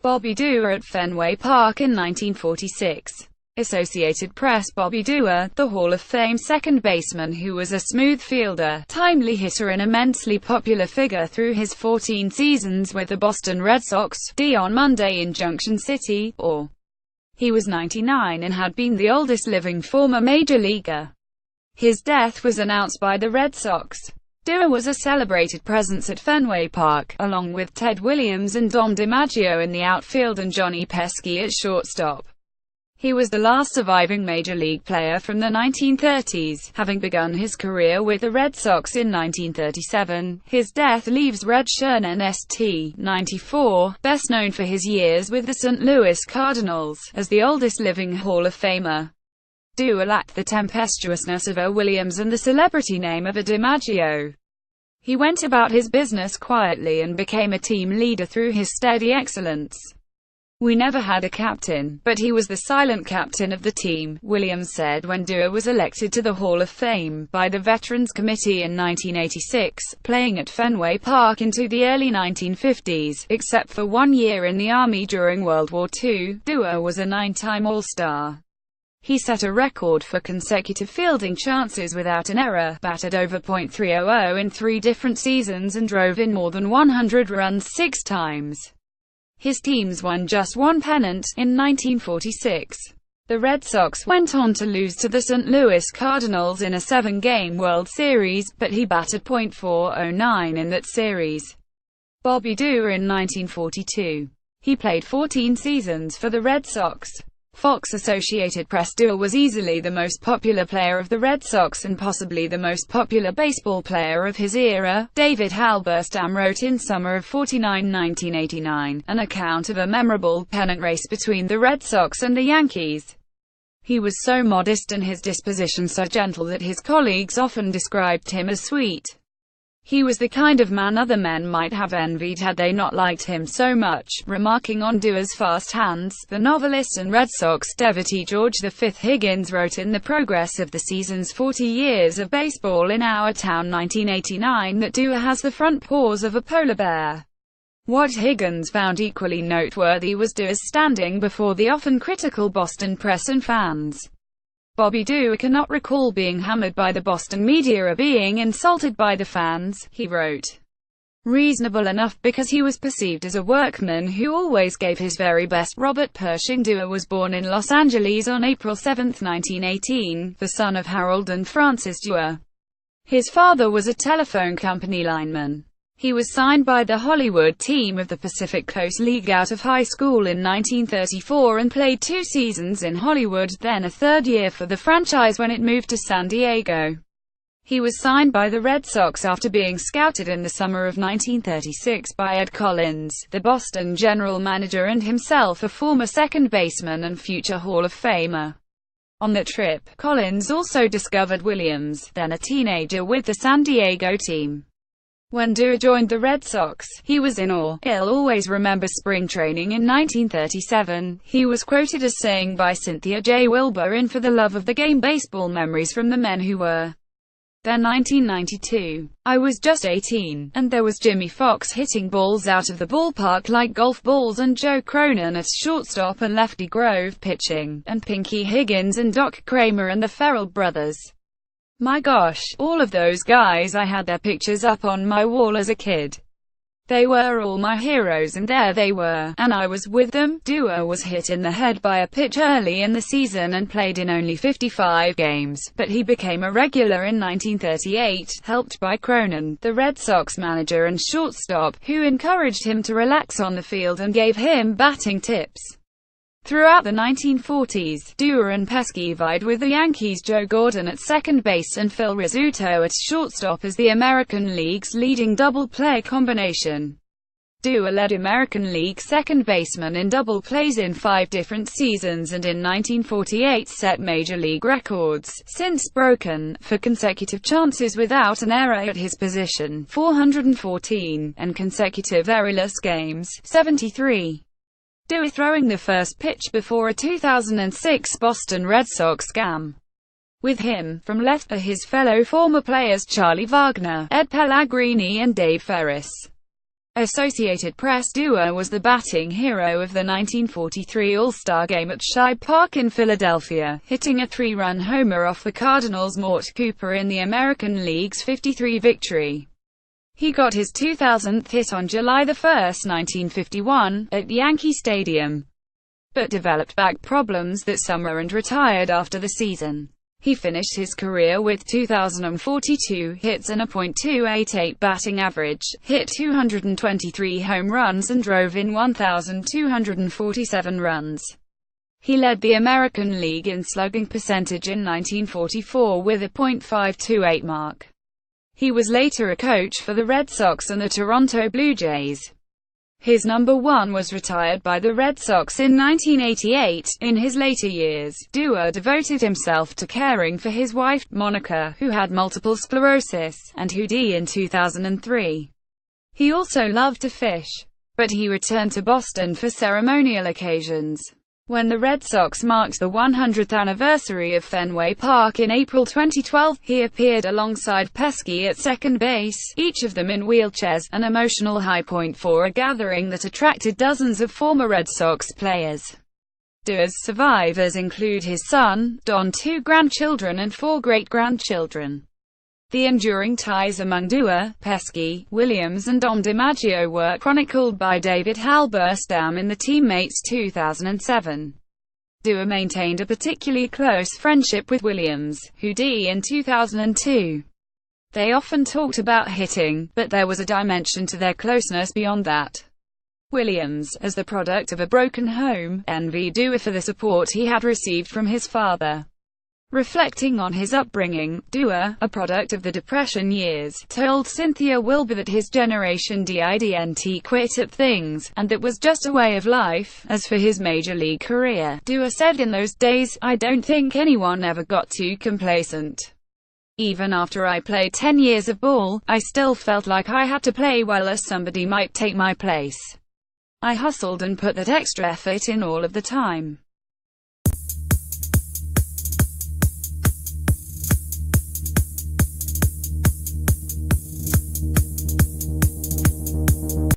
Bobby Doerr at Fenway Park in 1946. Associated Press. Bobby Doerr, the Hall of Fame second baseman who was a smooth fielder, timely hitter and immensely popular figure through his 14 seasons with the Boston Red Sox, on Monday in Junction City, or he was 99 and had been the oldest living former major leaguer. His death was announced by the Red Sox. Doerr was a celebrated presence at Fenway Park, along with Ted Williams and Dom DiMaggio in the outfield and Johnny Pesky at shortstop. He was the last surviving Major League player from the 1930s, having begun his career with the Red Sox in 1937. His death leaves Red Sherman St. 94, best known for his years with the St. Louis Cardinals, as the oldest living Hall of Famer. Doerr lacked the tempestuousness of a Williams and the celebrity name of a DiMaggio. He went about his business quietly and became a team leader through his steady excellence. "We never had a captain, but he was the silent captain of the team," Williams said when Doerr was elected to the Hall of Fame by the Veterans Committee in 1986, playing at Fenway Park into the early 1950s, except for 1 year in the Army during World War II. Doerr was a 9-time All-Star. He set a record for consecutive fielding chances without an error, batted over .300 in 3 different seasons and drove in more than 100 runs 6 times. His teams won just 1 pennant, in 1946. The Red Sox went on to lose to the St. Louis Cardinals in a 7-game World Series, but he batted .409 in that series. Bobby Doerr in 1942. He played 14 seasons for the Red Sox. Fox Associated Press. Doerr was easily the most popular player of the Red Sox and possibly the most popular baseball player of his era. David Halberstam wrote in summer of '49, 1989, an account of a memorable pennant race between the Red Sox and the Yankees. He was so modest and his disposition so gentle that his colleagues often described him as sweet. He was the kind of man other men might have envied had they not liked him so much. Remarking on Doerr's fast hands, the novelist and Red Sox devotee George V. Higgins wrote in The Progress of the Season's 40 Years of Baseball in Our Town 1989 that Doerr has the front paws of a polar bear. What Higgins found equally noteworthy was Doerr's standing before the often critical Boston press and fans. Bobby Doerr cannot recall being hammered by the Boston media or being insulted by the fans, he wrote. Reasonable enough because he was perceived as a workman who always gave his very best. Robert Pershing Doerr was born in Los Angeles on April 7, 1918, the son of Harold and Frances Doerr. His father was a telephone company lineman. He was signed by the Hollywood team of the Pacific Coast League out of high school in 1934 and played 2 seasons in Hollywood, then a 3rd year for the franchise when it moved to San Diego. He was signed by the Red Sox after being scouted in the summer of 1936 by Ed Collins, the Boston general manager and himself a former second baseman and future Hall of Famer. On that trip, Collins also discovered Williams, then a teenager with the San Diego team. When Doerr joined the Red Sox, he was in awe. He'll always remember spring training in 1937. He was quoted as saying by Cynthia J. Wilbur in For the Love of the Game, baseball memories from the men who were there 1992. "I was just 18, and there was Jimmy Fox hitting balls out of the ballpark like golf balls and Joe Cronin at shortstop and Lefty Grove pitching, and Pinky Higgins and Doc Kramer and the Ferrell brothers. My gosh, all of those guys, I had their pictures up on my wall as a kid. They were all my heroes and there they were, and I was with them." Doerr was hit in the head by a pitch early in the season and played in only 55 games, but he became a regular in 1938, helped by Cronin, the Red Sox manager and shortstop, who encouraged him to relax on the field and gave him batting tips. Throughout the 1940s, Doerr and Pesky vied with the Yankees' Joe Gordon at second base and Phil Rizzuto at shortstop as the American League's leading double-play combination. Doerr led American League second baseman in double plays in 5 different seasons and in 1948 set Major League records, since broken, for consecutive chances without an error at his position, 414, and consecutive errorless games, 73. Doerr throwing the first pitch before a 2006 Boston Red Sox scam. With him, from left, are his fellow former players Charlie Wagner, Ed Pellegrini and Dave Ferris. Associated Press. Doerr was the batting hero of the 1943 All-Star Game at Shibe Park in Philadelphia, hitting a 3-run homer off the Cardinals' Mort Cooper in the American League's 53 victory. He got his 2000th hit on July 1, 1951, at Yankee Stadium, but developed back problems that summer and retired after the season. He finished his career with 2,042 hits and a .288 batting average, hit 223 home runs and drove in 1,247 runs. He led the American League in slugging percentage in 1944 with a .528 mark. He was later a coach for the Red Sox and the Toronto Blue Jays. His number 1 was retired by the Red Sox in 1988. In his later years, Doerr devoted himself to caring for his wife, Monica, who had multiple sclerosis, and who died in 2003. He also loved to fish, but he returned to Boston for ceremonial occasions. When the Red Sox marked the 100th anniversary of Fenway Park in April 2012, he appeared alongside Pesky at second base, each of them in wheelchairs, an emotional high point for a gathering that attracted dozens of former Red Sox players. Doerr's survivors include his son, Don, 2 grandchildren and 4 great-grandchildren. The enduring ties among Doerr, Pesky, Williams and Dom DiMaggio were chronicled by David Halberstam in the Teammates 2007. Doerr maintained a particularly close friendship with Williams, who died in 2002. They often talked about hitting, but there was a dimension to their closeness beyond that. Williams, as the product of a broken home, envied Doerr for the support he had received from his father. Reflecting on his upbringing, Doerr, a product of the Depression years, told Cynthia Wilbur that his generation didn't quit at things, and that was just a way of life. As for his major league career, Doerr said, "In those days, I don't think anyone ever got too complacent. Even after I played 10 years of ball, I still felt like I had to play well or somebody might take my place. I hustled and put that extra effort in all of the time."